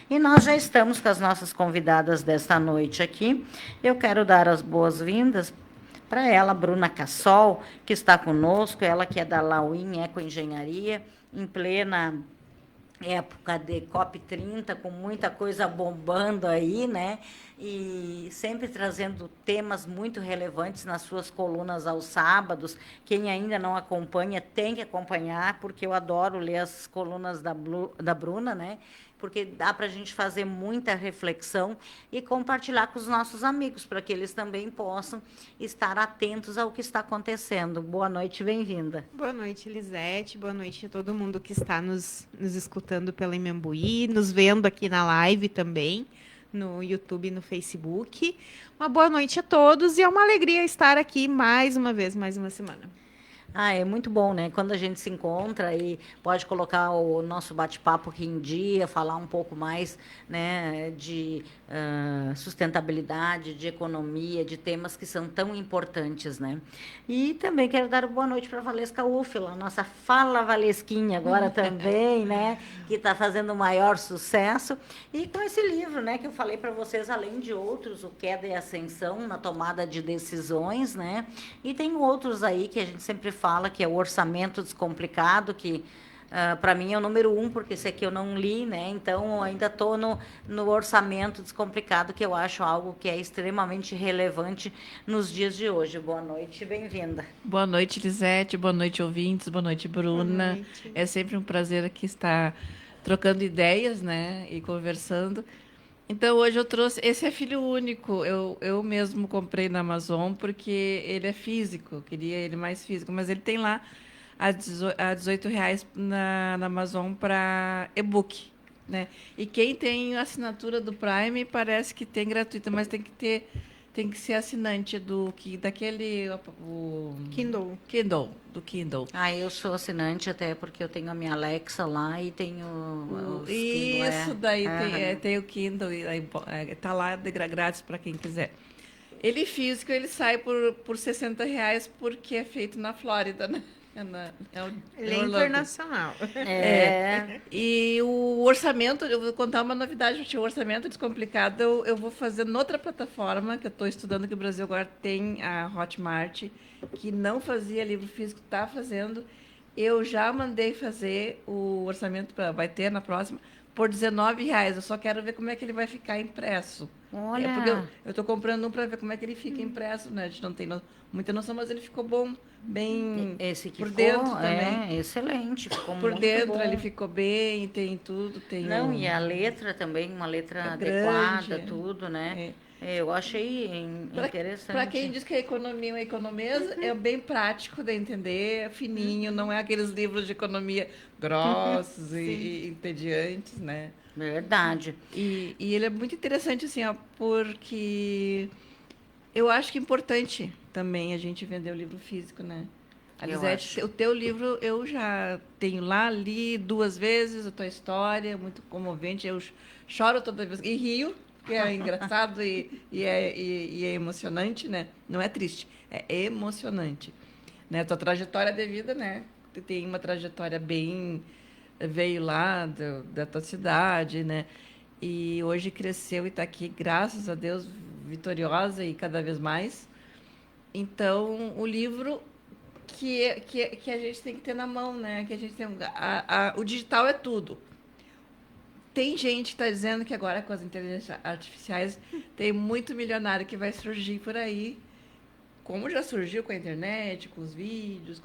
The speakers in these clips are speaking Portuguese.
E nós já estamos com as nossas convidadas desta noite aqui. Eu quero dar as boas-vindas para ela, Bruna Cassol, que está conosco, ela que é da Lauin Ecoengenharia, em plena época de COP30, com muita coisa bombando aí, né? E sempre trazendo temas muito relevantes nas suas colunas aos sábados. Quem ainda não acompanha tem que acompanhar, porque eu adoro ler as colunas da Bruna, né? Porque dá para a gente fazer muita reflexão e compartilhar com os nossos amigos, para que eles também possam estar atentos ao que está acontecendo. Boa noite, bem-vinda. Boa noite, Lisete. Boa noite a todo mundo que está nos escutando pela Imembuí, nos vendo aqui na live também, no YouTube e no Facebook. Uma boa noite a todos e é uma alegria estar aqui mais uma vez, mais uma semana. Ah, é muito bom, né? Quando a gente se encontra e pode colocar o nosso bate-papo aqui em dia, falar um pouco mais, né, de sustentabilidade, de economia, de temas que são tão importantes, né? E também quero dar boa noite para a Valesca Úfila, nossa Fala Valesquinha agora também, né? Que está fazendo o maior sucesso. E com esse livro, né, que eu falei para vocês, além de outros, o Queda e Ascensão na tomada de decisões, né? E tem outros aí que a gente sempre fala, que é o Orçamento Descomplicado, que para mim é o número um, porque esse aqui eu não li, né? Então eu ainda estou no Orçamento Descomplicado, que eu acho algo que é extremamente relevante nos dias de hoje. Boa noite, bem-vinda. Boa noite, Lisete. Boa noite, ouvintes. Boa noite, Boa Bruna. noite. É sempre um prazer aqui estar trocando ideias, né? E conversando. Então, hoje eu trouxe. Esse é filho único. Eu mesmo comprei na Amazon porque ele é físico. Eu queria ele mais físico. Mas ele tem lá a R$ 18 na Amazon para e-book, né? E quem tem a assinatura do Prime parece que tem gratuita, mas tem que ser assinante daquele Kindle. Kindle, do Kindle. Ah, eu sou assinante até porque eu tenho a minha Alexa lá e tenho os Kindle, Isso daí Aham. tem o Kindle e aí, tá lá grátis para quem quiser. Ele físico, ele sai por R$ 60 porque é feito na Flórida, né? Ele Em é Orlando. internacional. É. É, E o orçamento, eu vou contar uma novidade, o orçamento descomplicado eu vou fazer noutra plataforma que eu estou estudando, que o Brasil agora tem a Hotmart, que não fazia livro físico, está fazendo. Eu já mandei fazer o orçamento, vai ter na próxima, por R$ 19. Eu só quero ver como é que ele vai ficar impresso. É porque eu olha, estou comprando um para ver como é que ele fica impresso, né? A gente não tem muita noção, mas ele ficou bom, bem esse que por dentro ficou também. é excelente, ficou Por muito dentro ele bom. ficou bem, tem tudo, tem Não, o e a letra também, uma é letra grande. adequada, tudo, né? É. Eu achei Para quem interessante. diz que a economia é uma economesa, é bem prático de entender, é fininho, não é aqueles livros de economia grossos Sim. e entediantes, né? Verdade. E ele é muito interessante, assim, ó, porque eu acho que é importante também a gente vender o livro físico, né? A Eu Lisete, acho. o teu livro eu já tenho lá, li 2 vezes a tua história, muito comovente. Eu choro toda vez e rio, que é engraçado e é emocionante, né? Não é triste, é emocionante. Né? Tua trajetória de vida, né? Tu tem uma trajetória bem. Veio lá da tua cidade, né? E hoje cresceu e está aqui, graças a Deus, vitoriosa e cada vez mais. Então, o livro que a gente tem que ter na mão, né? Que a gente tem, o digital é tudo. Tem gente que está dizendo que agora com as inteligências artificiais tem muito milionário que vai surgir por aí, como já surgiu com a internet, com os vídeos,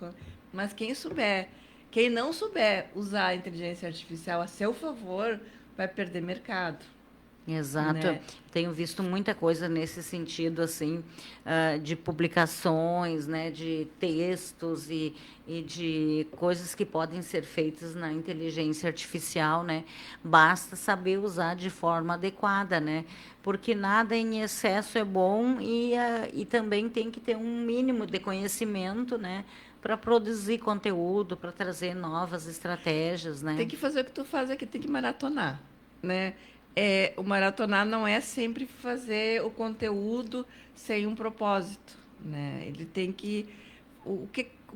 mas quem não souber usar a inteligência artificial a seu favor, vai perder mercado, Exato. Eu né? tenho visto muita coisa nesse sentido, assim, de publicações, né, de textos e de coisas que podem ser feitas na inteligência artificial, né? Basta saber usar de forma adequada, né? Porque nada em excesso é bom e também tem que ter um mínimo de conhecimento, né? Para produzir conteúdo, para trazer novas estratégias, Tem né? que fazer o que tu faz aqui, tem que maratonar, né? O maratonar não é sempre fazer o conteúdo sem um propósito, né? Ele tem que o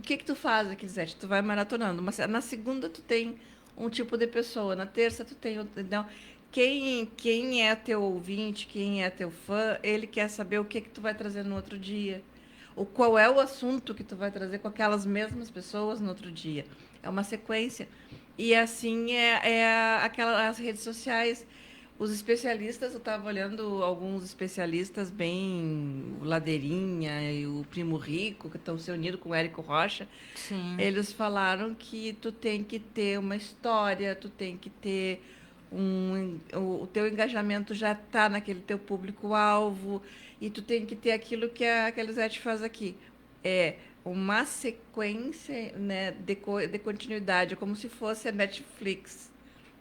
que tu faz aqui, Zé? Tu vai maratonando, mas na segunda tu tem um tipo de pessoa, na terça tu tem outro, não, quem é teu ouvinte, quem é teu fã, ele quer saber o que que tu vai trazer no outro dia. Qual é o assunto que tu vai trazer com aquelas mesmas pessoas no outro dia. É uma sequência. E assim as redes sociais. Os especialistas, eu estava olhando alguns especialistas bem, o Ladeirinha e o Primo Rico, que estão se unindo com o Érico Rocha. Sim. Eles falaram que tu tem que ter uma história, tu tem que ter o teu engajamento já está naquele teu público-alvo, e tu tem que ter aquilo que a Elisete faz aqui. É uma sequência, né, de continuidade, é como se fosse a Netflix,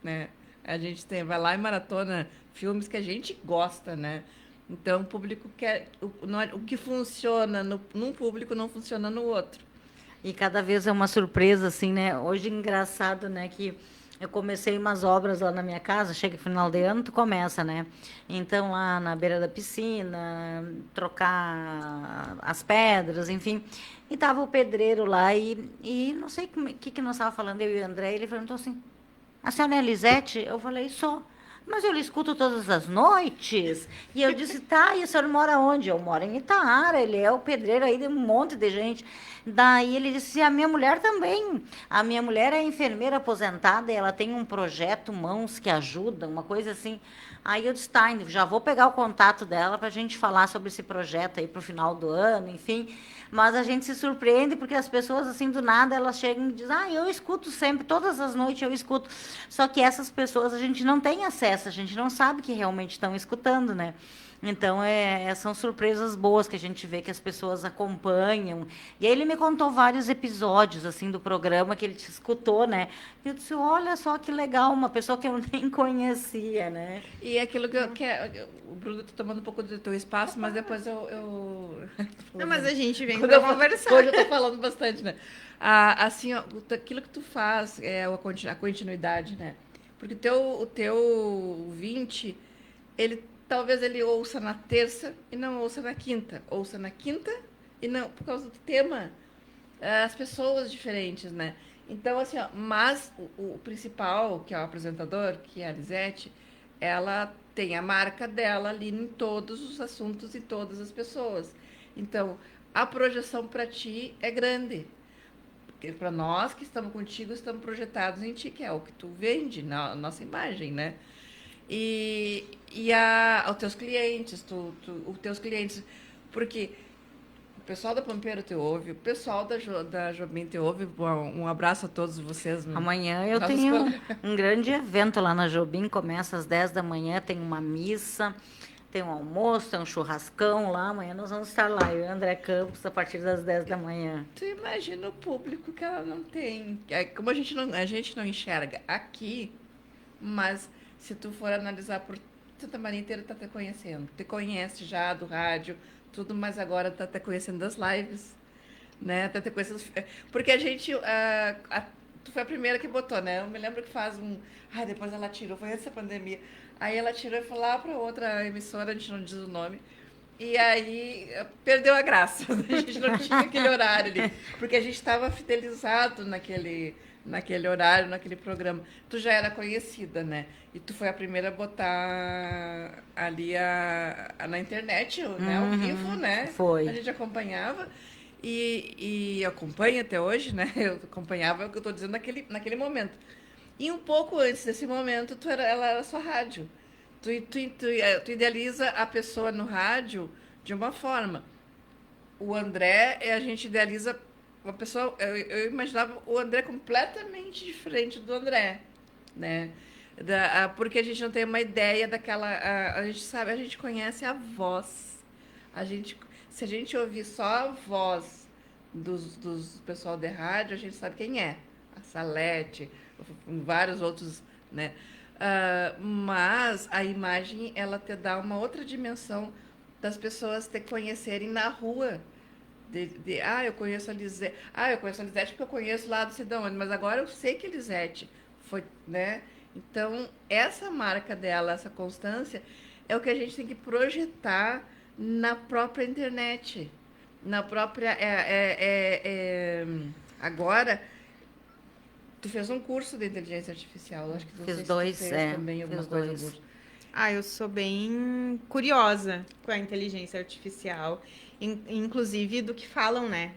né? A gente vai lá e maratona filmes que a gente gosta, né? Então, o público quer... o que funciona num público não funciona no outro. E cada vez é uma surpresa, assim, né? Hoje, engraçado, né? Que eu comecei umas obras lá na minha casa, chega final de ano, tu começa, né? Então, lá na beira da piscina, trocar as pedras, enfim. E tava o pedreiro lá e não sei o que nós estávamos falando, eu e o André, ele perguntou assim, a senhora é Elisete? Eu falei, sou. Mas eu lhe escuto todas as noites. E eu disse, tá, e a senhora mora onde? Eu moro em Itaara, ele é o pedreiro aí de um monte de gente. Daí ele disse, a minha mulher também. A minha mulher é enfermeira aposentada e ela tem um projeto Mãos que Ajuda, uma coisa assim. Aí eu disse, tá, já vou pegar o contato dela para a gente falar sobre esse projeto aí para o final do ano, enfim. Mas a gente se surpreende porque as pessoas, assim, do nada, elas chegam e dizem, eu escuto sempre, todas as noites eu escuto. Só que essas pessoas a gente não tem acesso, a gente não sabe que realmente estão escutando, né? Então, são surpresas boas que a gente vê que as pessoas acompanham. E aí ele me contou vários episódios, assim, do programa que ele te escutou, né? E eu disse, olha só que legal, uma pessoa que eu nem conhecia, né? E aquilo o Bruno está tomando um pouco do teu espaço, mas depois Não, mas a gente vem Quando para eu conversar. Hoje eu estou falando bastante, né? Assim, ó, aquilo que tu faz é a continuidade, né? Porque o teu ouvinte, talvez ele ouça na terça e não ouça na quinta. Ouça na quinta e não, por causa do tema. As pessoas diferentes, né? Então, assim, ó, mas o principal, que é o apresentador, que é a Lisete, ela tem a marca dela ali em todos os assuntos e todas as pessoas. Então, a projeção para ti é grande. Porque para nós que estamos contigo, estamos projetados em ti, que é o que tu vende na nossa imagem, né? Os teus clientes, os teus clientes, porque o pessoal da Pampeiro te ouve, o pessoal da Jobim te ouve. Um abraço a todos vocês. Amanhã eu tenho um grande evento lá na Jobim, começa às 10 da manhã, tem uma missa, tem um almoço, tem um churrascão lá. Amanhã nós vamos estar lá, eu e o André Campos, a partir das 10 da manhã. Tu imagina o público que ela não tem. Como a gente não enxerga aqui, mas se tu for analisar por Santa Maria inteira, tá te conhecendo. Te conhece já do rádio, tudo, mas agora tá te conhecendo das lives, né? Tá te conhecendo. Porque a gente. Tu foi a primeira que botou, né? Eu me lembro que faz depois ela tirou, foi antes da pandemia. Aí ela tirou e foi lá para outra emissora, a gente não diz o nome. E aí perdeu a graça. A gente não tinha aquele horário ali. Porque a gente estava fidelizado naquele horário, naquele programa. Tu já era conhecida, né? E tu foi a primeira a botar ali na internet, né? Ao vivo, né? Foi. A gente acompanhava. E acompanha até hoje, né? Eu acompanhava o que eu estou dizendo naquele momento. E um pouco antes desse momento, ela era sua rádio. Tu idealiza a pessoa no rádio de uma forma. O André, a gente idealiza uma pessoa... Eu imaginava o André completamente diferente do André, né? Porque a gente não tem uma ideia daquela... A gente sabe, a gente conhece a voz. Se a gente ouvir só a voz dos pessoal de rádio, a gente sabe quem é. A Salete, vários outros, né? Mas a imagem, ela te dá uma outra dimensão das pessoas te conhecerem na rua. Eu conheço a Lisete. Eu conheço a Lisete porque eu conheço lá do Cidão, mas agora eu sei que a Lisete foi, né? Então, essa marca dela, essa constância, é o que a gente tem que projetar na própria internet. Na própria... Agora... Tu fez um curso de inteligência artificial, acho que Fiz dois, também alguma fiz coisa. dois. Eu sou bem curiosa com a inteligência artificial, inclusive do que falam, né,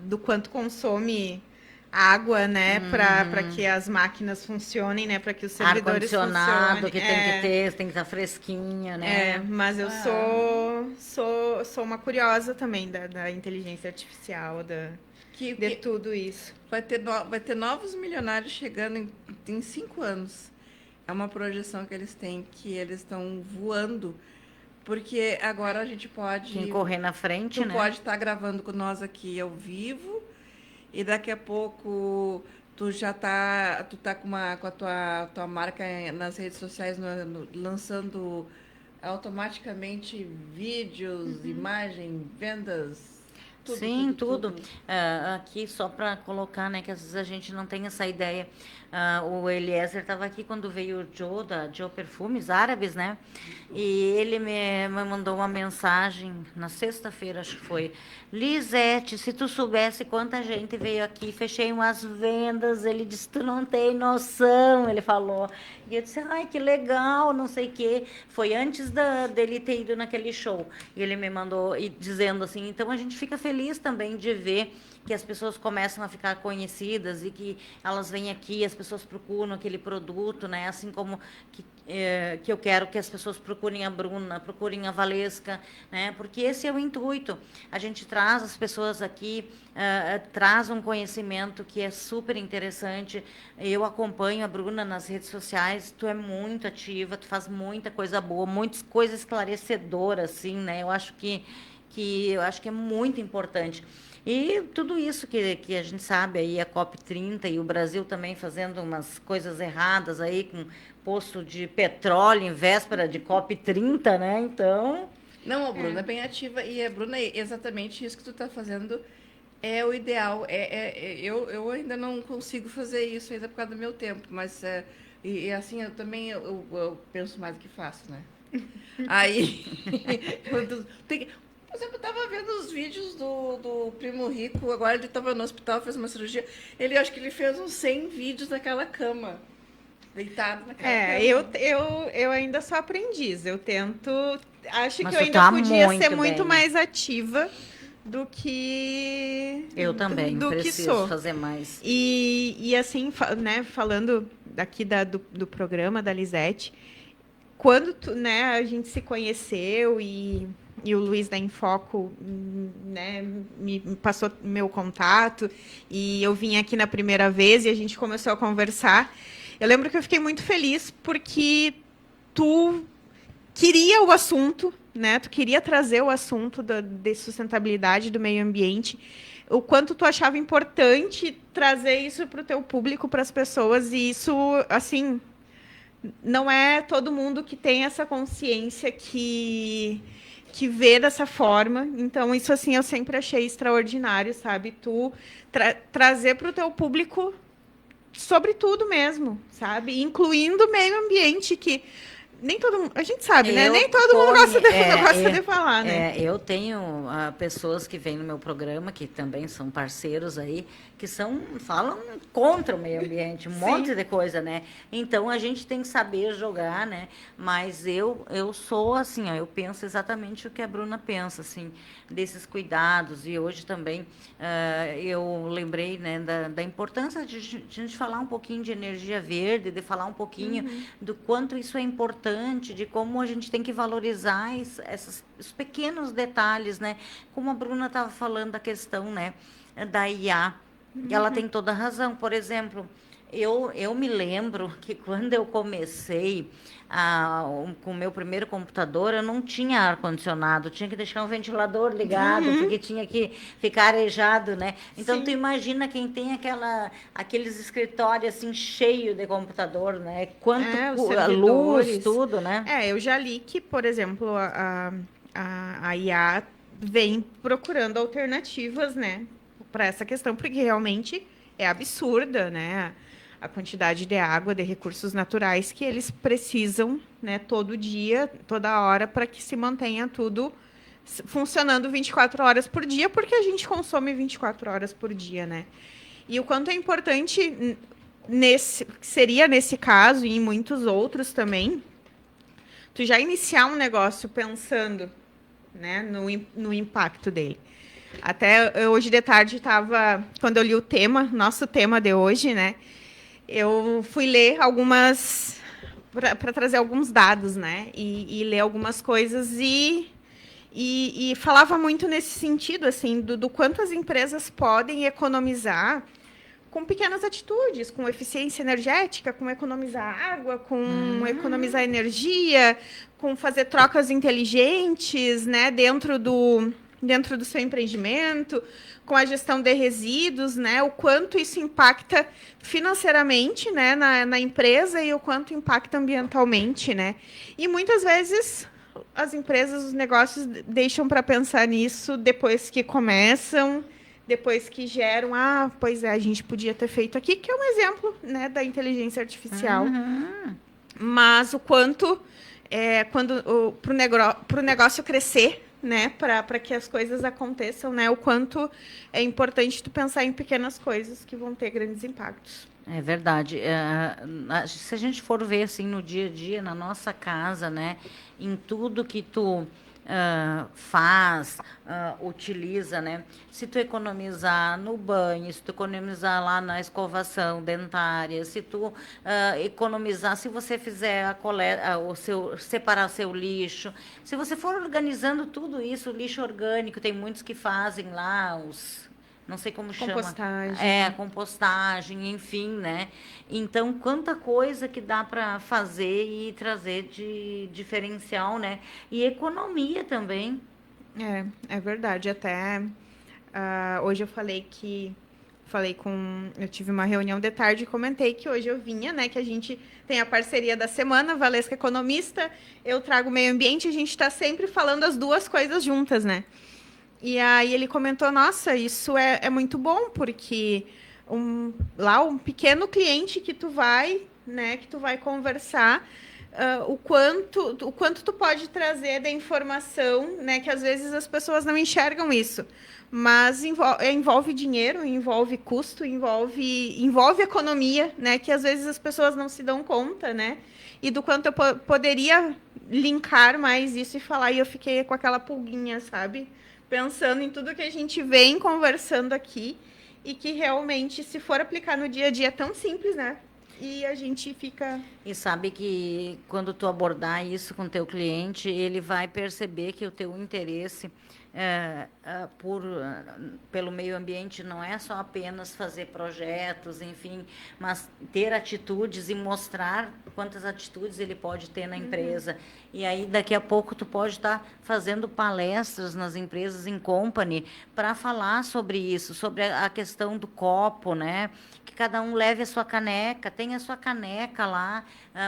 do quanto consome água, né, para que as máquinas funcionem, né, para que os servidores Ar-condicionado, funcionem. que tem que ter, tem que estar fresquinho, né? Mas eu sou uma curiosa também da inteligência artificial, de tudo isso. Vai ter novos milionários chegando em 5 anos. É uma projeção que eles têm, que eles estão voando, porque agora a gente pode... Quem correr na frente, Tu né? pode estar gravando com nós aqui ao vivo, e daqui a pouco tu tá com a tua marca nas redes sociais lançando automaticamente vídeos, imagem, vendas... Sim, tudo. Aqui, só para colocar, né, que às vezes a gente não tem essa ideia. O Eliezer estava aqui quando veio o Joe, da Joe Perfumes Árabes, né? E ele me mandou uma mensagem na sexta-feira, acho que foi. Lisete, se tu soubesse quanta gente veio aqui, fechei umas vendas. Ele disse, tu não tem noção, ele falou. E eu disse, ai, que legal, não sei o quê. Foi antes dele ter ido naquele show. E ele me mandou dizendo assim, então a gente fica feliz também de ver que as pessoas começam a ficar conhecidas e que elas vêm aqui, as pessoas procuram aquele produto, né? Assim como que eu quero que as pessoas procurem a Bruna, procurem a Valesca, né? Porque esse é o intuito. A gente traz as pessoas aqui, traz um conhecimento que é super interessante. Eu acompanho a Bruna nas redes sociais, tu é muito ativa, tu faz muita coisa boa, muitas coisas esclarecedoras, assim, né? Eu acho que é muito importante. E tudo isso que a gente sabe aí, a COP30 e o Brasil também fazendo umas coisas erradas aí, com poço de petróleo em véspera de COP30, né? Então... Não, a Bruna é bem ativa, e a Bruna, exatamente isso que tu está fazendo é o ideal. Eu ainda não consigo fazer isso ainda por causa do meu tempo, mas assim, eu também eu penso mais do que faço, né? Aí, por exemplo, eu estava vendo os vídeos do Primo Rico, agora ele estava no hospital, fez uma cirurgia. Acho que ele fez uns 100 vídeos naquela cama, deitado naquela cama. Eu ainda sou aprendiz, eu tento... Acho Mas que eu tu ainda tá podia muito ser muito bem. mais ativa do que... Eu também do que preciso sou. fazer mais. E assim, né, falando aqui do programa da Lisete, quando a gente se conheceu e o Luiz da Infoco, né, me passou meu contato e eu vim aqui na primeira vez e a gente começou a conversar. Eu lembro que eu fiquei muito feliz porque tu queria o assunto, né? Tu queria trazer o assunto de sustentabilidade do meio ambiente, o quanto tu achava importante trazer isso para o teu público, para as pessoas, e isso, assim, não é todo mundo que tem essa consciência que vê dessa forma. Então, isso, assim, eu sempre achei extraordinário, sabe? Tu trazer para o teu público sobre tudo mesmo, sabe? Incluindo o meio ambiente, que nem todo mundo... A gente sabe, né? Nem todo mundo gosta de falar, né? Eu tenho pessoas que vêm no meu programa, que também são parceiros aí, que falam contra o meio ambiente, monte de coisa, né? Então, a gente tem que saber jogar, né? Mas eu sou assim, ó, eu penso exatamente o que a Bruna pensa, assim, desses cuidados. E hoje também eu lembrei, né, da importância de a gente falar um pouquinho de energia verde, de falar um pouquinho do quanto isso é importante, de como a gente tem que valorizar esses pequenos detalhes, né? Como a Bruna estava falando da questão, né, da IA. Ela tem toda a razão. Por exemplo, eu me lembro que quando eu comecei com o meu primeiro computador, eu não tinha ar-condicionado, tinha que deixar um ventilador ligado, porque tinha que ficar arejado, né? Então, tu imagina quem tem aqueles escritórios assim, cheio de computador, né? Quanto luz, tudo, né? Eu já li que, por exemplo, a IA vem procurando alternativas, né, para essa questão, porque realmente é absurda, né? A quantidade de água, de recursos naturais que eles precisam, né, todo dia, toda hora, para que se mantenha tudo funcionando 24 horas por dia, porque a gente consome 24 horas por dia, né? E o quanto é importante, seria nesse caso, e em muitos outros também, tu já iniciar um negócio pensando, né, no impacto dele. Até hoje de tarde quando eu li o tema, nosso tema de hoje, né, eu fui ler algumas, para trazer alguns dados, né, e ler algumas coisas e falava muito nesse sentido, assim, do quanto as empresas podem economizar com pequenas atitudes, com eficiência energética, com economizar água, com economizar energia, com fazer trocas inteligentes, né, dentro do seu empreendimento, com a gestão de resíduos, né, o quanto isso impacta financeiramente, né, na empresa e o quanto impacta ambientalmente, né. E muitas vezes as empresas, os negócios deixam para pensar nisso depois que começam, depois que geram, pois é, a gente podia ter feito aqui, que é um exemplo, né, da inteligência artificial. Mas o quanto, para o negócio crescer, né, para que as coisas aconteçam, né, o quanto é importante tu pensar em pequenas coisas que vão ter grandes impactos. É verdade. Se a gente for ver assim no dia a dia, na nossa casa, né, em tudo que tu faz, utiliza, né? Se tu economizar no banho, se tu economizar lá na escovação dentária, se tu economizar, se você fizer a coleta, separar seu lixo, se você for organizando tudo isso, o lixo orgânico, tem muitos que fazem lá não sei como chama. Compostagem. Compostagem, enfim, né? Então, quanta coisa que dá para fazer e trazer de diferencial, né? E economia também. É verdade. Até hoje eu eu tive uma reunião de tarde e comentei que hoje eu vinha, né? Que a gente tem a parceria da semana, Valesca Economista, eu trago meio ambiente, a gente está sempre falando as duas coisas juntas, né? E aí ele comentou, nossa, isso é muito bom, porque um pequeno cliente que tu vai, né, que tu vai conversar, o quanto tu pode trazer da informação, né, que às vezes as pessoas não enxergam isso. Mas envolve dinheiro, envolve custo, envolve economia, né, que às vezes as pessoas não se dão conta, né? E do quanto eu poderia linkar mais isso e falar, e eu fiquei com aquela pulguinha, sabe? Pensando em tudo que a gente vem conversando aqui e que realmente, se for aplicar no dia a dia, é tão simples, né? E a gente fica... E sabe que quando tu abordar isso com teu cliente, ele vai perceber que o teu interesse pelo meio ambiente não é só apenas fazer projetos, enfim, mas ter atitudes e mostrar quantas atitudes ele pode ter na empresa. E aí, daqui a pouco, tu pode estar fazendo palestras nas empresas em company para falar sobre isso, sobre a questão do copo, né? Que cada um leve a sua caneca, tenha a sua caneca lá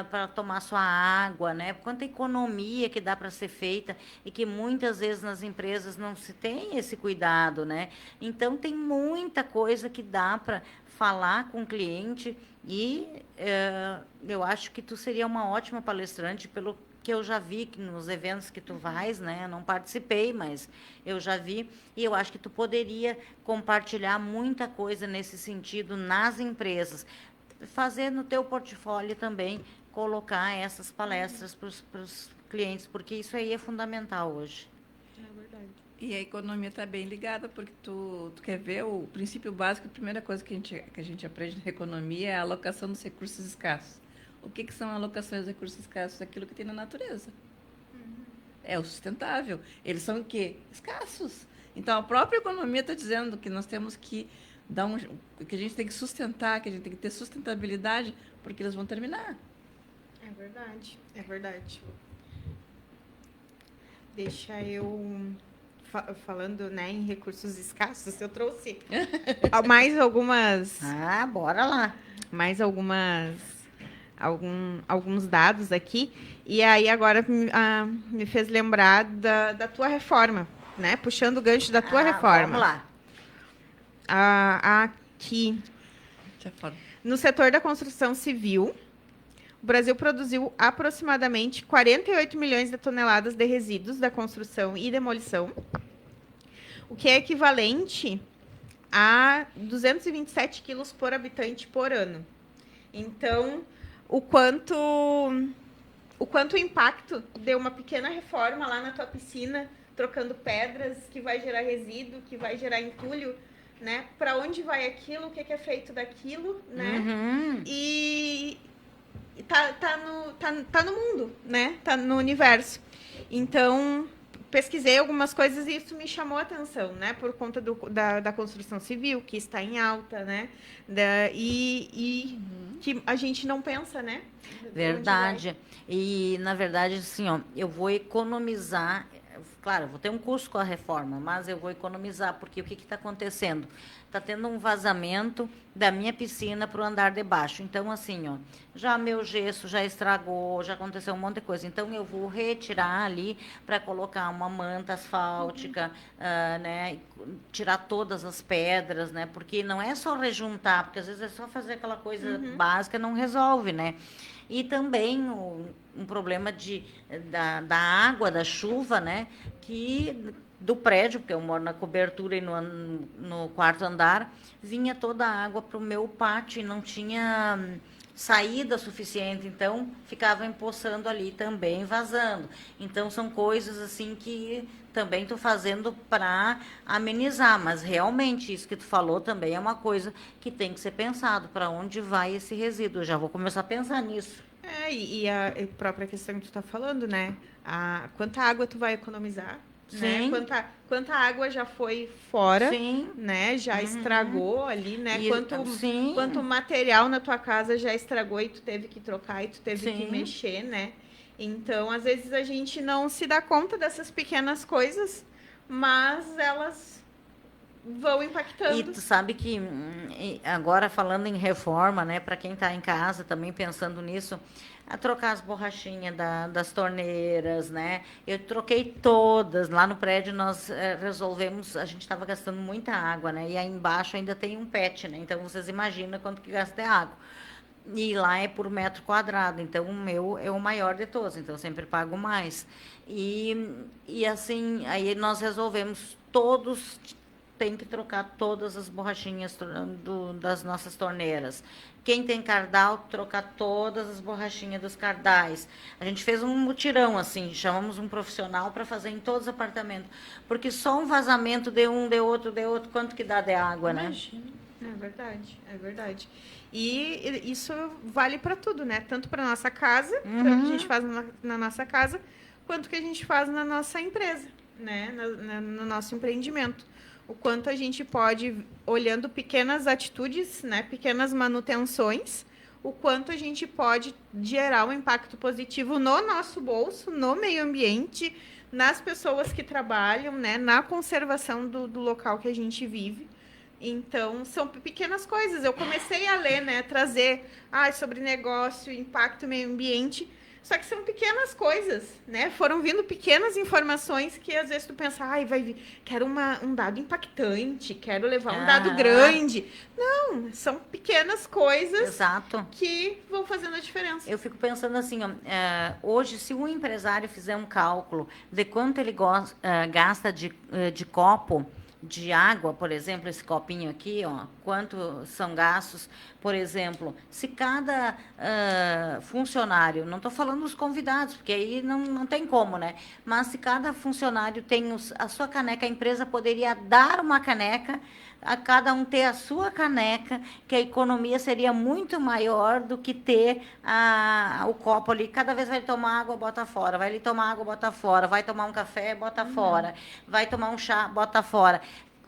para tomar sua água, né? Quanta economia que dá para ser feita e que muitas vezes nas empresas não se tem esse cuidado, né? Então, tem muita coisa que dá para falar com o cliente e eu acho que tu seria uma ótima palestrante pelo que eu já vi nos eventos que tu vais, né? Eu não participei, mas eu já vi. E eu acho que tu poderia compartilhar muita coisa nesse sentido nas empresas. Fazer no teu portfólio também, colocar essas palestras para os clientes, porque isso aí é fundamental hoje. É verdade. E a economia está bem ligada, porque tu quer ver o princípio básico, a primeira coisa que a gente aprende na economia é a alocação dos recursos escassos. O que são alocações de recursos escassos? Aquilo que tem na natureza. É o sustentável. Eles são o quê? Escassos. Então, a própria economia está dizendo que nós temos que que a gente tem que sustentar, que a gente tem que ter sustentabilidade, porque eles vão terminar. É verdade, é verdade. Deixa eu... Falando, né, em recursos escassos, eu trouxe mais algumas... Bora lá. Mais alguns dados aqui, e aí agora me fez lembrar da tua reforma, né? Puxando o gancho da tua reforma. Vamos lá. Aqui, no setor da construção civil, o Brasil produziu aproximadamente 48 milhões de toneladas de resíduos da construção e demolição, o que é equivalente a 227 quilos por habitante por ano. Então, o quanto o quanto o impacto de uma pequena reforma lá na tua piscina, trocando pedras, que vai gerar resíduo, que vai gerar entulho, né? Para onde vai aquilo, o que é feito daquilo, né? Uhum. E tá no mundo, né? Tá no universo. Então, pesquisei algumas coisas e isso me chamou a atenção, né? Por conta da construção civil, que está em alta, né? Que a gente não pensa, né? Verdade. E, na verdade, assim, ó, eu vou economizar. Claro, eu vou ter um custo com a reforma, mas eu vou economizar, porque o que está acontecendo? Está tendo um vazamento da minha piscina para o andar de baixo. Então, assim, ó, já meu gesso já estragou, já aconteceu um monte de coisa. Então, eu vou retirar ali para colocar uma manta asfáltica, né? Tirar todas as pedras, né? Porque não é só rejuntar, porque às vezes é só fazer aquela coisa básica, não resolve, né? E também um problema da água, da chuva, né? Que do prédio, porque eu moro na cobertura e no quarto andar, vinha toda a água para o meu pátio e não tinha saída suficiente, então ficava empoçando ali também, vazando. Então são coisas assim que também estou fazendo para amenizar, mas realmente isso que tu falou também é uma coisa que tem que ser pensado, para onde vai esse resíduo. Eu já vou começar a pensar nisso. E a própria questão que tu tá falando, né? Quanta água tu vai economizar, né? Sim. Quanta água já foi fora, Sim. né? Já estragou ali, né? Sim. Quanto material na tua casa já estragou e tu teve que trocar e tu teve que Sim. mexer, né? Então, às vezes a gente não se dá conta dessas pequenas coisas, mas elas vão impactando. E tu sabe que agora falando em reforma, né, para quem está em casa também pensando nisso, a trocar as borrachinhas das torneiras, né? Eu troquei todas. Lá no prédio nós resolvemos, a gente estava gastando muita água, né? E aí embaixo ainda tem um pet, né? Então vocês imaginam quanto que gasta de água. E lá é por metro quadrado, então o meu é o maior de todos, então eu sempre pago mais. E assim, aí nós resolvemos todos tem que trocar todas as borrachinhas das nossas torneiras. Quem tem cardal, trocar todas as borrachinhas dos cardais. A gente fez um mutirão, assim, chamamos um profissional para fazer em todos os apartamentos. Porque só um vazamento de um, de outro, quanto que dá de água, né? Imagina. É verdade, é verdade. E isso vale para tudo, né? Tanto para nossa casa, tanto que a gente faz na nossa casa, quanto que a gente faz na nossa empresa, né? No nosso empreendimento. O quanto a gente pode, olhando pequenas atitudes, né? Pequenas manutenções, o quanto a gente pode gerar um impacto positivo no nosso bolso, no meio ambiente, nas pessoas que trabalham, né? Na conservação do local que a gente vive. Então, são pequenas coisas. Eu comecei a ler, né? Trazer sobre negócio, impacto, meio ambiente. Só que são pequenas coisas, né? Foram vindo pequenas informações que às vezes tu pensa, vai vir, quero um dado impactante, quero levar um dado grande. Não, são pequenas coisas. Exato. Que vão fazendo a diferença. Eu fico pensando assim, ó, hoje, se um empresário fizer um cálculo de quanto ele gasta de copo de água, por exemplo, esse copinho aqui, ó, quanto são gastos, por exemplo, se cada funcionário, não estou falando dos convidados, porque aí não tem como, né? Mas se cada funcionário tem a sua caneca, a empresa poderia dar uma caneca, a cada um ter a sua caneca, que a economia seria muito maior do que ter o copo ali. Cada vez vai tomar água, bota fora. Vai ali tomar água, bota fora. Vai tomar um café, bota fora. Vai tomar um chá, bota fora.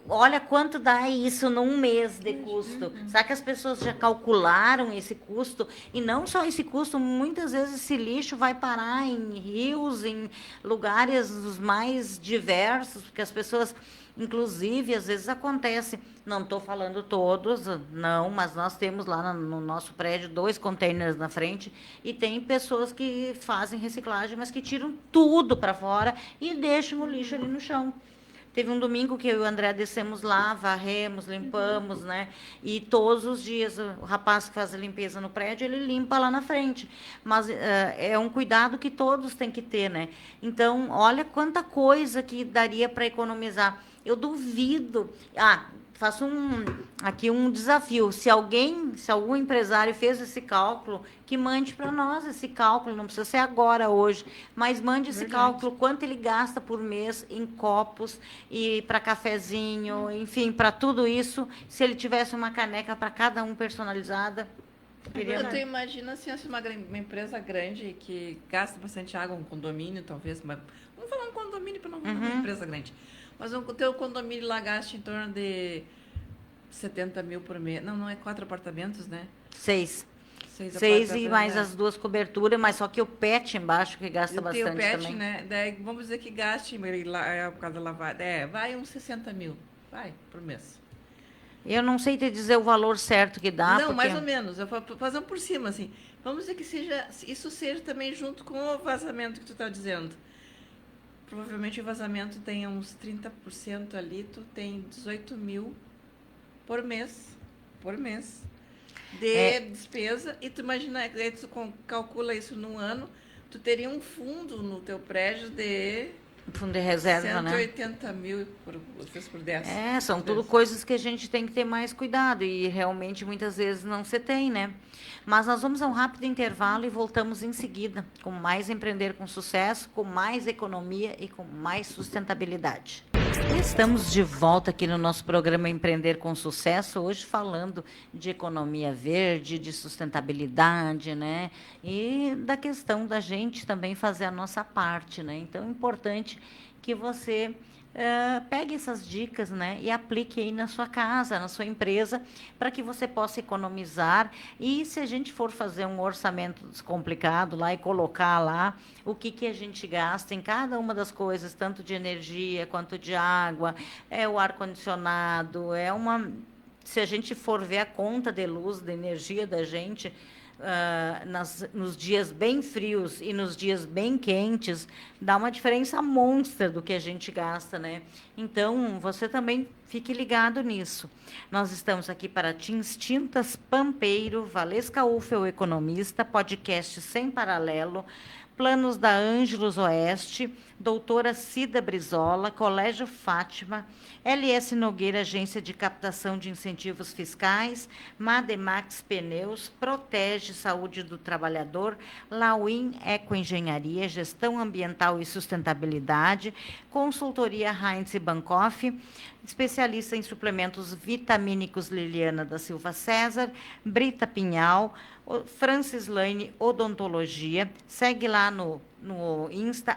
Olha quanto dá isso num mês de custo. Será que as pessoas já calcularam esse custo? E não só esse custo, muitas vezes esse lixo vai parar em rios, em lugares os mais diversos, porque as pessoas... Inclusive, às vezes acontece, não estou falando todos, não, mas nós temos lá no nosso prédio 2 containers na frente e tem pessoas que fazem reciclagem, mas que tiram tudo para fora e deixam o lixo ali no chão. Teve um domingo que eu e o André descemos lá, varremos, limpamos, né? E todos os dias o rapaz que faz a limpeza no prédio, ele limpa lá na frente. Mas é um cuidado que todos têm que ter, né? Então, olha quanta coisa que daria para economizar. Eu duvido. Faço aqui um desafio. Se algum empresário fez esse cálculo, que mande para nós esse cálculo. Não precisa ser agora, hoje, mas mande esse cálculo, quanto ele gasta por mês em copos e para cafezinho, enfim, para tudo isso. Se ele tivesse uma caneca para cada um personalizada. Tu imagina assim, uma empresa grande que gasta bastante água, um condomínio, talvez. Vamos falar um condomínio para não falar uma empresa grande. Mas o teu condomínio lá gasta em torno de 70 mil por mês. Não é 4 apartamentos, né? 6 apartamentos, e mais né? as 2 coberturas, mas só que o PET embaixo que gasta bastante o PET, também. né? Daí, vamos dizer que gaste por causa da lavada. Vai uns 60 mil. Vai, por mês. Eu não sei te dizer o valor certo que dá. Não, porque... mais ou menos. Eu vou fazer por cima, assim. Vamos dizer que isso seja também junto com o vazamento que tu está dizendo. Provavelmente o vazamento tenha uns 30% ali, tu tem 18 mil por mês de despesa, e tu imagina, aí tu calcula isso num ano, tu teria um fundo no teu prédio de fundo de reserva, 180 mil por 10. São tudo coisas que a gente tem que ter mais cuidado e realmente muitas vezes não se tem, né? Mas nós vamos a um rápido intervalo e voltamos em seguida com mais Empreender com Sucesso, com mais economia e com mais sustentabilidade. Estamos de volta aqui no nosso programa Empreender com Sucesso, hoje falando de economia verde, de sustentabilidade, né? E da questão da gente também fazer a nossa parte, né? Então, é importante que você pegue essas dicas, né, e aplique aí na sua casa, na sua empresa, para que você possa economizar. E se a gente for fazer um orçamento descomplicado lá e colocar lá o que a gente gasta em cada uma das coisas, tanto de energia quanto de água, o ar-condicionado, se a gente for ver a conta de luz, de energia da gente, nos dias bem frios e nos dias bem quentes, dá uma diferença monstra do que a gente gasta, né? Então, você também fique ligado nisso. Nós estamos aqui para Tins Tintas Pampeiro, Valesca Uffe, o economista, podcast sem paralelo, planos da Ângelos Oeste, doutora Cida Brizola, Colégio Fátima, LS Nogueira, Agência de Captação de Incentivos Fiscais, Mademax Pneus, Protege Saúde do Trabalhador, Lauin Ecoengenharia, Gestão Ambiental e Sustentabilidade, Consultoria Heinz Bankoff, especialista em suplementos vitamínicos Liliana da Silva César, Brita Pinhal, Francis Lane Odontologia, segue lá no Insta,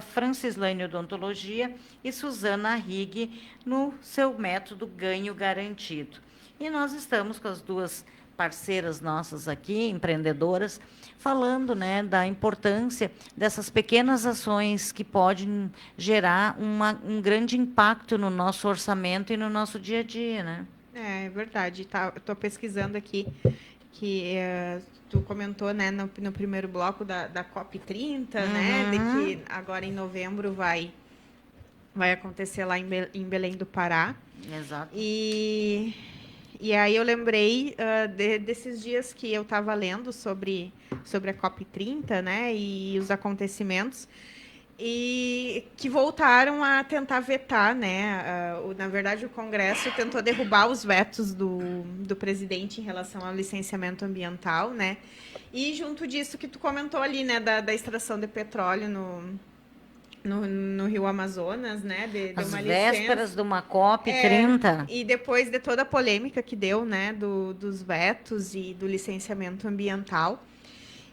@Francislane Odontologia, e Suzana Rigg no seu método Ganho Garantido. E nós estamos com as duas parceiras nossas aqui, empreendedoras, falando, né, da importância dessas pequenas ações que podem gerar um grande impacto no nosso orçamento e no nosso dia a dia, né? É verdade. Eu estou pesquisando aqui que tu comentou, né, no primeiro bloco da COP30, né, de que agora em novembro vai acontecer lá em Belém do Pará. Exato. E aí eu lembrei desses dias que eu estava lendo sobre a COP30, né, e os acontecimentos, e que voltaram a tentar vetar, né? Na verdade, o Congresso tentou derrubar os vetos do presidente em relação ao licenciamento ambiental, né? E junto disso que tu comentou ali, né, da extração de petróleo no Rio Amazonas, né? As uma vésperas de uma COP30. E depois de toda a polêmica que deu, né, dos vetos e do licenciamento ambiental.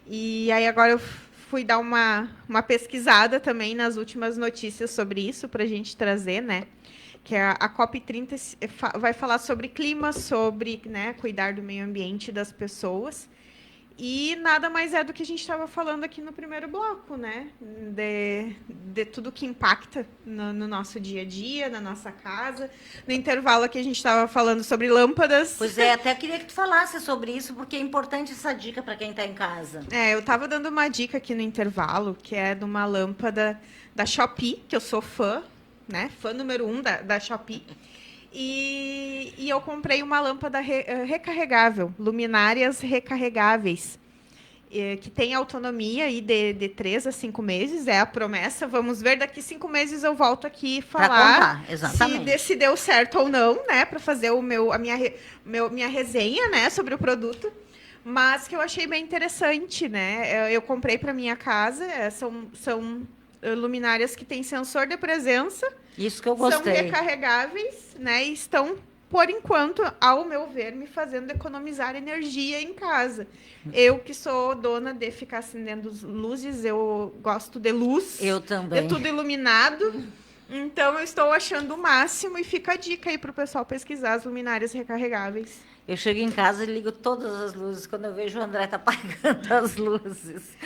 E aí agora eu fui dar uma pesquisada também nas últimas notícias sobre isso, para a gente trazer, né? Que a COP30 vai falar sobre clima, sobre, né, cuidar do meio ambiente das pessoas. E nada mais é do que a gente estava falando aqui no primeiro bloco, né? De tudo que impacta no nosso dia a dia, na nossa casa. No intervalo aqui a gente estava falando sobre lâmpadas. Pois é, até queria que tu falasse sobre isso, porque é importante essa dica para quem está em casa. Eu estava dando uma dica aqui no intervalo, que é de uma lâmpada da Shopee, que eu sou fã, né? Fã número 1 da Shopee. E eu comprei uma lâmpada recarregável, luminárias recarregáveis. que tem autonomia aí de 3 a 5 meses, é a promessa. Vamos ver, daqui 5 meses eu volto aqui Pra falar contar, exatamente. se deu certo ou não, né? Para fazer minha resenha, né, sobre o produto. Mas que eu achei bem interessante, né? Eu comprei para minha casa, são luminárias que têm sensor de presença, Isso que eu são gostei. recarregáveis, né? E estão, por enquanto, ao meu ver, me fazendo economizar energia em casa. Eu que sou dona de ficar acendendo luzes, eu gosto de luz, Eu de também. tudo iluminado. Então, eu estou achando o máximo e fica a dica aí para o pessoal pesquisar as luminárias recarregáveis. Eu chego em casa e ligo todas as luzes. Quando eu vejo o André tá apagando as luzes.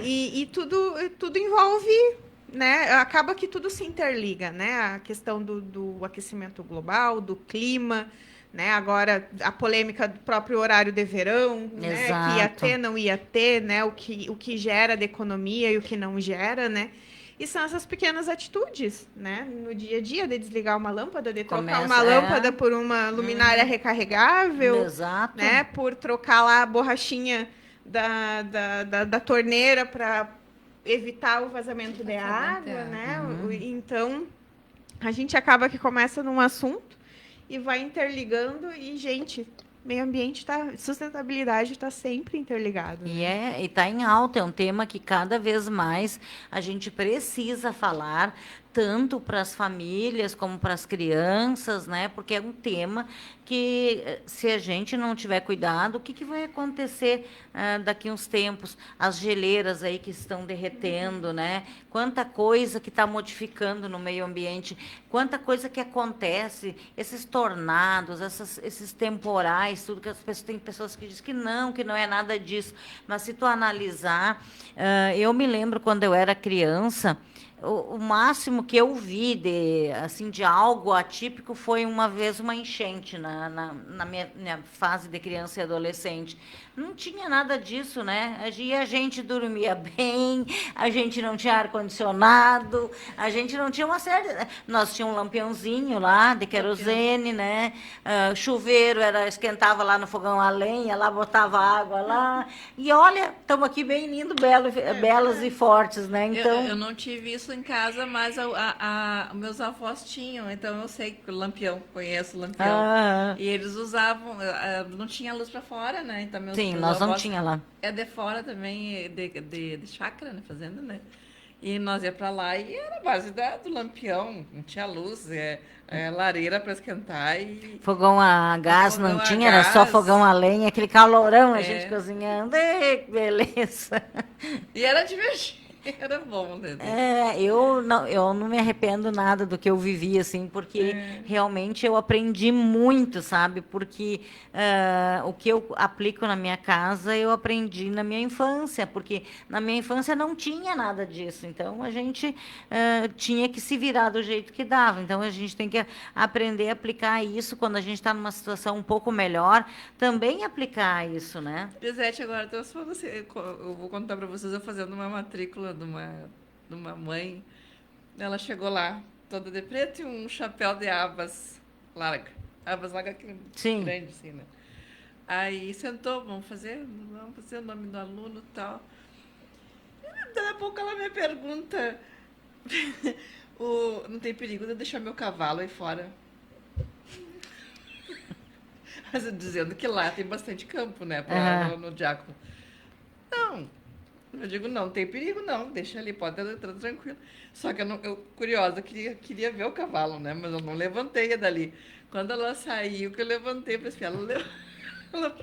E tudo envolve, né? Acaba que tudo se interliga, né? A questão do aquecimento global, do clima, né? Agora a polêmica do próprio horário de verão, né? Que ia Exato. ter, não ia ter, né? O que gera de economia e o que não gera, né? E são essas pequenas atitudes, né? No dia a dia, de desligar uma lâmpada, de trocar Começa, uma lâmpada por uma luminária recarregável, Exato. né? Por trocar lá a borrachinha da torneira para evitar o vazamento de água, né? Então, a gente acaba que começa num assunto e vai interligando e, gente, meio ambiente sustentabilidade está sempre interligado. Né? E está em alta, é um tema que cada vez mais a gente precisa falar, tanto para as famílias como para as crianças, né? Porque é um tema que, se a gente não tiver cuidado, o que vai acontecer daqui uns tempos? As geleiras aí que estão derretendo, né? Quanta coisa que está modificando no meio ambiente, quanta coisa que acontece, esses tornados, esses temporais, tudo que as pessoas, tem pessoas que dizem que não é nada disso. Mas se tu analisar, eu me lembro quando eu era criança, o máximo que eu vi de algo atípico foi uma vez uma enchente na minha fase de criança e adolescente. Não tinha nada disso, né? E a gente dormia bem, a gente não tinha ar-condicionado, a gente não tinha uma série... Nós tínhamos um lampiãozinho lá, de querosene, né? Chuveiro, esquentava lá no fogão a lenha, lá botava água lá. E olha, estamos aqui bem lindo, belas e fortes, né? Então... Eu não tive isso em casa, mas meus avós tinham, então eu sei que o lampião, conheço o lampião. E eles usavam, não tinha luz para fora, né? Então Sim, nós não tinha lá. É de fora também, de chácara, né? Fazenda, né? E nós ia para lá e era a base do lampião, não tinha luz, lareira para esquentar e... Fogão a gás Fogão não a tinha, era só gás. fogão a lenha, aquele calorão, a gente cozinhando. Ei, que beleza! E era divertido. Era bom, né? Eu não me arrependo nada do que eu vivi, assim, porque realmente eu aprendi muito, sabe? Porque o que eu aplico na minha casa, eu aprendi na minha infância, porque na minha infância não tinha nada disso. Então, a gente tinha que se virar do jeito que dava. Então, a gente tem que aprender a aplicar isso quando a gente está numa situação um pouco melhor, também aplicar isso, né? Lisete, agora então, eu vou contar para vocês eu fazendo uma matrícula de uma mãe. Ela chegou lá, toda de preto e um chapéu de abas larga. Abas larga grande, assim, né? Aí sentou, vamos fazer o nome do aluno e tal. E daí a pouco ela me pergunta: não tem perigo de eu deixar meu cavalo aí fora? Dizendo que lá tem bastante campo, né? No Diácono. Não. Eu digo, não tem perigo, não. Deixa ali, pode entrar tranquilo. Só que curiosa, queria ver o cavalo, né? Mas eu não levantei dali. Quando ela saiu, que eu levantei para espiar, ela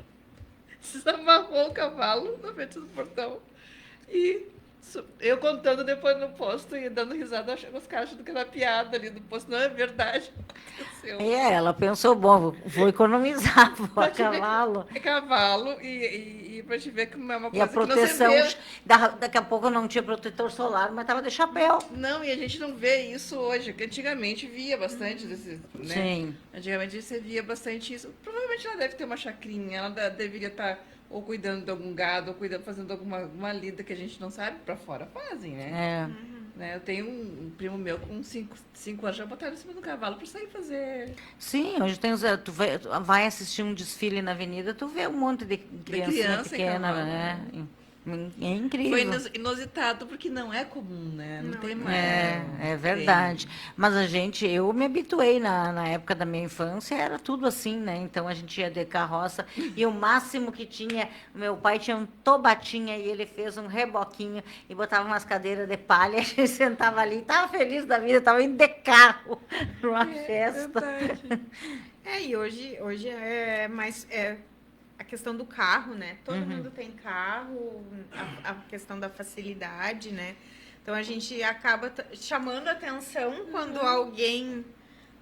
desamarrou o cavalo na frente do portão. E eu contando depois no posto e dando risada, achando os caras achando que era piada ali do posto. Não, é verdade. Ela pensou, bom, vou economizar, vou a cavalo. É cavalo e para te ver que não é uma coisa e a proteção, que não se vê. Daqui a pouco eu não tinha protetor solar, mas estava de chapéu. Não, e a gente não vê isso hoje, que antigamente via bastante desses, né? Sim. Antigamente você via bastante isso. Provavelmente ela deve ter uma chacrinha, ela deveria estar ou cuidando de algum gado, ou fazendo alguma lida que a gente não sabe, para fora fazem, né? Né? Eu tenho um primo meu com 5 anos, já botaram em cima do cavalo para sair fazer. Sim, hoje tem tu vai assistir um desfile na avenida, tu vê um monte de criancinha pequena, né? É incrível. Foi inusitado, porque não é comum, né? Não tem mais. É verdade. Mas eu me habituei na época da minha infância, era tudo assim, né? Então a gente ia de carroça e o máximo que tinha, meu pai tinha um tobatinha e ele fez um reboquinho e botava umas cadeiras de palha, a gente sentava ali, tava feliz da vida, tava indo de carro numa festa. Verdade. E hoje é mais a questão do carro, né? Todo mundo tem carro, a questão da facilidade, né? Então a gente acaba chamando atenção quando alguém,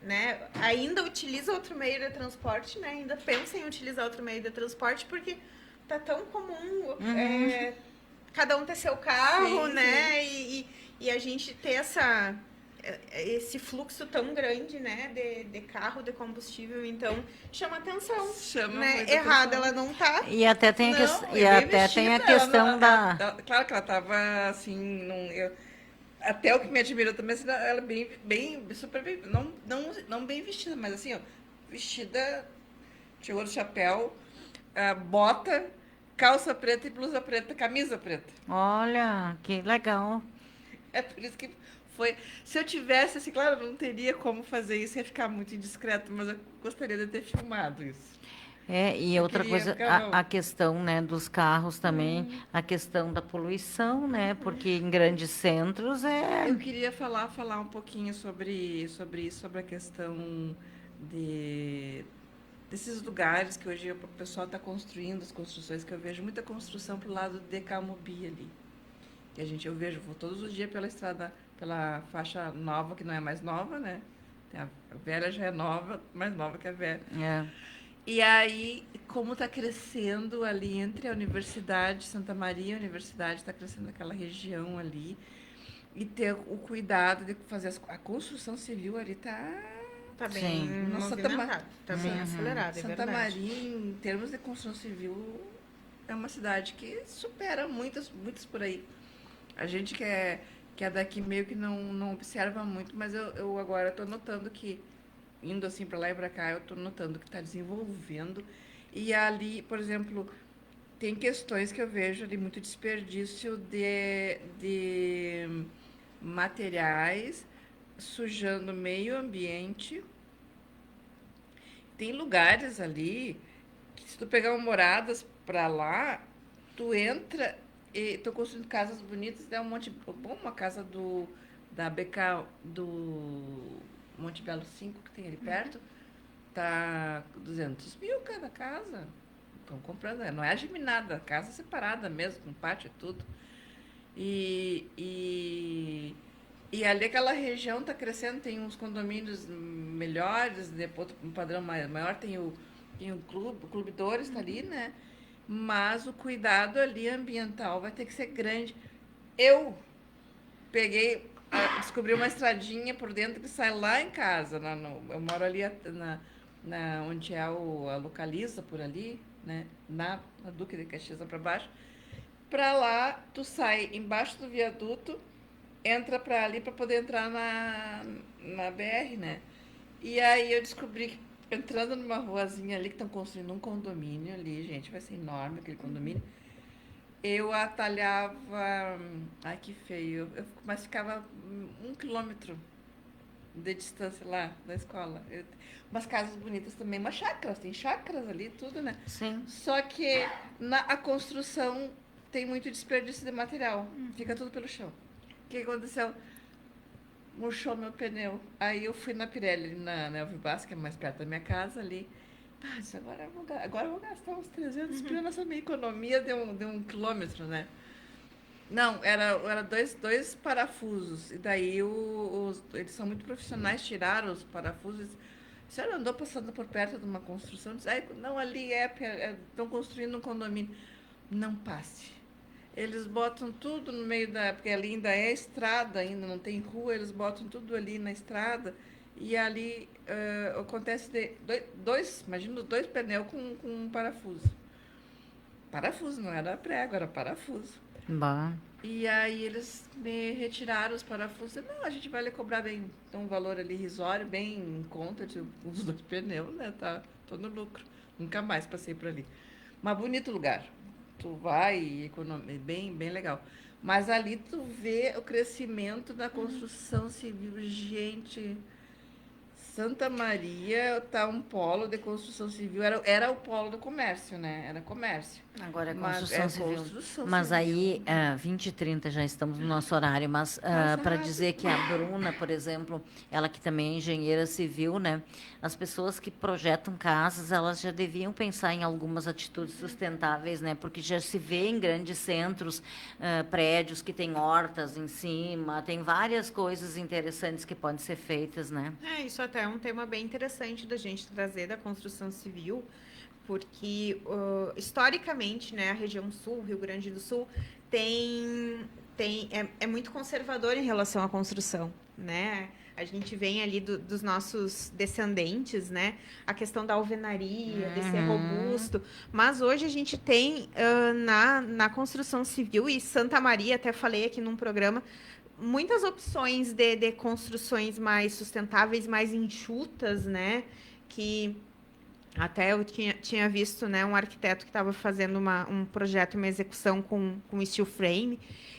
né, ainda utiliza outro meio de transporte, né? Ainda pensa em utilizar outro meio de transporte porque tá tão comum cada um ter seu carro, Sim, né? E a gente ter esse fluxo tão grande, né, de carro, de combustível, então chama atenção, Chama né? muita Errada atenção. ela não tá. E até tem Não, e bem até tem a vestida, questão claro que ela tava assim, até o que me admirou também, assim, ela bem, super bem, não bem vestida, mas assim, ó, vestida, chegou no chapéu, bota, calça preta e blusa preta, camisa preta. Olha, que legal. É por isso que foi. Se eu tivesse, assim, claro, eu não teria como fazer isso, ia ficar muito indiscreto, mas eu gostaria de ter filmado isso. E Eu outra queria coisa, ficar, não. a questão, né, dos carros também, a questão da poluição, né, porque em grandes centros Eu queria falar um pouquinho sobre isso, sobre a questão de, desses lugares que hoje o pessoal está construindo, as construções que eu vejo muita construção pro lado de Camobi ali. Que eu vejo, vou todos os dias pela estrada, pela faixa nova, que não é mais nova, né? A velha já é nova, mais nova que a velha. é, E aí, como está crescendo ali entre a Universidade Santa Maria e a Universidade, está crescendo aquela região ali. E ter o cuidado de fazer a construção civil ali Tá bem sim. movimentado, tá bem acelerado, é Santa verdade. Maria, em termos de construção civil, é uma cidade que supera muitas por aí. A gente que é daqui meio que não observa muito, mas eu agora estou notando que, indo assim para lá e para cá, eu estou notando que está desenvolvendo. E ali, por exemplo, tem questões que eu vejo ali muito desperdício de materiais, sujando o meio ambiente. Tem lugares ali que, se tu pegar uma moradas para lá, tu entra e tô construindo casas bonitas, é um monte bom, uma casa da BK do Monte Belo 5 que tem ali perto, tá 200 mil cada casa. Estão comprando, não é geminada, casa separada mesmo, com pátio e tudo. E, e, e ali aquela região está crescendo, tem uns condomínios melhores, depois um padrão maior, tem o Clube Dores está ali, né? Mas o cuidado ali ambiental vai ter que ser grande. Eu descobri uma estradinha por dentro que sai lá em casa. Eu moro ali onde é a Localiza, por ali, né? Na Duque de Caxias para baixo. Para lá, tu sai embaixo do viaduto, entra para ali para poder entrar na BR, né? E aí eu descobri que, entrando numa ruazinha ali, que estão construindo um condomínio ali, gente, vai ser enorme aquele condomínio. Eu atalhava. Ai, que feio. Mas ficava 1 quilômetro de distância lá da escola. Umas casas bonitas também, umas chácaras, tem chácaras ali, tudo, né? sim. Só que a construção tem muito desperdício de material. Fica tudo pelo chão. O que aconteceu? Murchou meu pneu. Aí eu fui na Pirelli, na Elvibas, que é mais perto da minha casa ali. Agora eu vou gastar uns 300 pila nessa minha economia de 1 quilômetro, né? Não, era dois parafusos. E daí eles são muito profissionais, tiraram os parafusos. A senhora andou passando por perto de uma construção? Disse, não, ali estão construindo um condomínio. Não passe. Eles botam tudo no meio porque ali ainda é estrada, ainda não tem rua, eles botam tudo ali na estrada. E ali acontece imagina, 2 pneus com um parafuso. Parafuso, não era prego, era parafuso. Bah. E aí eles me retiraram os parafusos. Não, a gente vai lhe cobrar bem, um valor ali irrisório, bem em conta de os 2 pneus, né? Tá, tô no lucro. Nunca mais passei por ali. Mas bonito lugar. tu vai e é bem, bem legal. Mas ali tu vê o crescimento da construção civil. Gente, Santa Maria tá um polo de construção civil. Era o polo do comércio, né? Era comércio. Agora é Mas construção é civil. construção Mas civil. aí, 20h30 já estamos no nosso horário, mas Passa para rápido. dizer que a Bruna, por exemplo, ela que também é engenheira civil, né? As pessoas que projetam casas, elas já deviam pensar em algumas atitudes sustentáveis, né? Porque já se vê em grandes centros, prédios que têm hortas em cima, tem várias coisas interessantes que podem ser feitas, né? Isso até é um tema bem interessante da gente trazer da construção civil, porque historicamente, né, a região sul, Rio Grande do Sul, é muito conservador em relação à construção, né? A gente vem ali dos nossos descendentes, né? A questão da alvenaria, de ser robusto. Mas hoje a gente tem na construção civil, e Santa Maria, até falei aqui num programa, muitas opções de construções mais sustentáveis, mais enxutas, né? Que até eu tinha visto, né, um arquiteto que estava fazendo um projeto, uma execução com steel frame.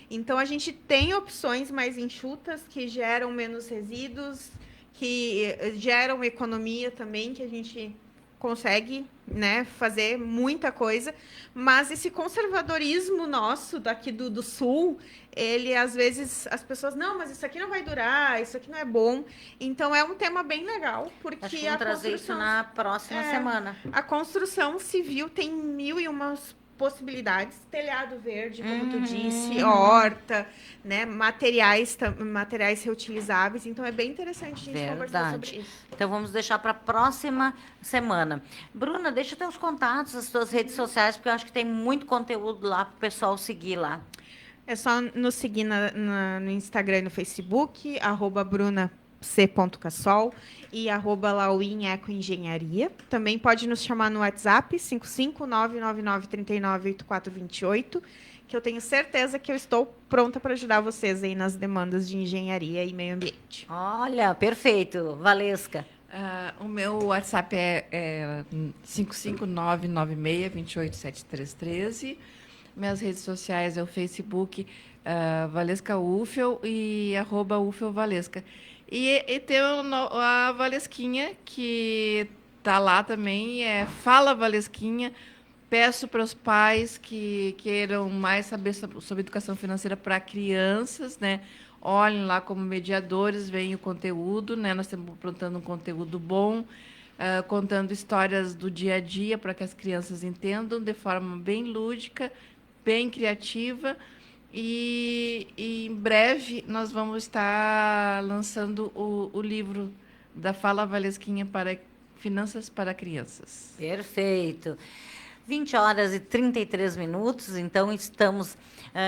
Então, a gente tem opções mais enxutas que geram menos resíduos, que geram economia também, que a gente consegue, né, fazer muita coisa, mas esse conservadorismo nosso daqui do sul, ele às vezes as pessoas, não, mas isso aqui não vai durar, isso aqui não é bom. Então é um tema bem legal, porque Acho que vamos trazer isso na próxima semana. a construção civil tem mil e umas possibilidades, telhado verde, como tu disse, horta, né, materiais reutilizáveis, então é bem interessante a gente conversar sobre isso. Então vamos deixar para a próxima semana. Bruna, deixa teus contatos, as tuas redes sociais, porque eu acho que tem muito conteúdo lá para o pessoal seguir lá. É só nos seguir no Instagram e no Facebook, @brunac.cassol e @lauinhecoengenharia. Também pode nos chamar no WhatsApp, 55999398428, que eu tenho certeza que eu estou pronta para ajudar vocês aí nas demandas de engenharia e meio ambiente. Olha, perfeito. Valesca. O meu WhatsApp é 55996287313. Minhas redes sociais é o Facebook Valesca Ufel e @UfelValesca. E tem a Valesquinha, que tá lá também, Fala Valesquinha. Peço para os pais que queiram mais saber sobre educação financeira para crianças, né? Olhem lá como mediadores, veem o conteúdo, né? Nós estamos aprontando um conteúdo bom, contando histórias do dia a dia para que as crianças entendam de forma bem lúdica, bem criativa. E em breve nós vamos estar lançando o livro da Fala Valesquinha para Finanças para Crianças. Perfeito. 20h33, então estamos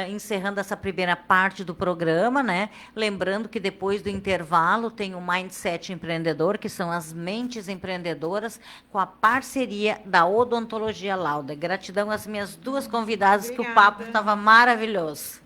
encerrando essa primeira parte do programa, né? Lembrando que depois do intervalo tem o Mindset Empreendedor, que são as mentes empreendedoras, com a parceria da Odontologia Lauda. Gratidão às minhas duas convidadas, que o papo estava maravilhoso.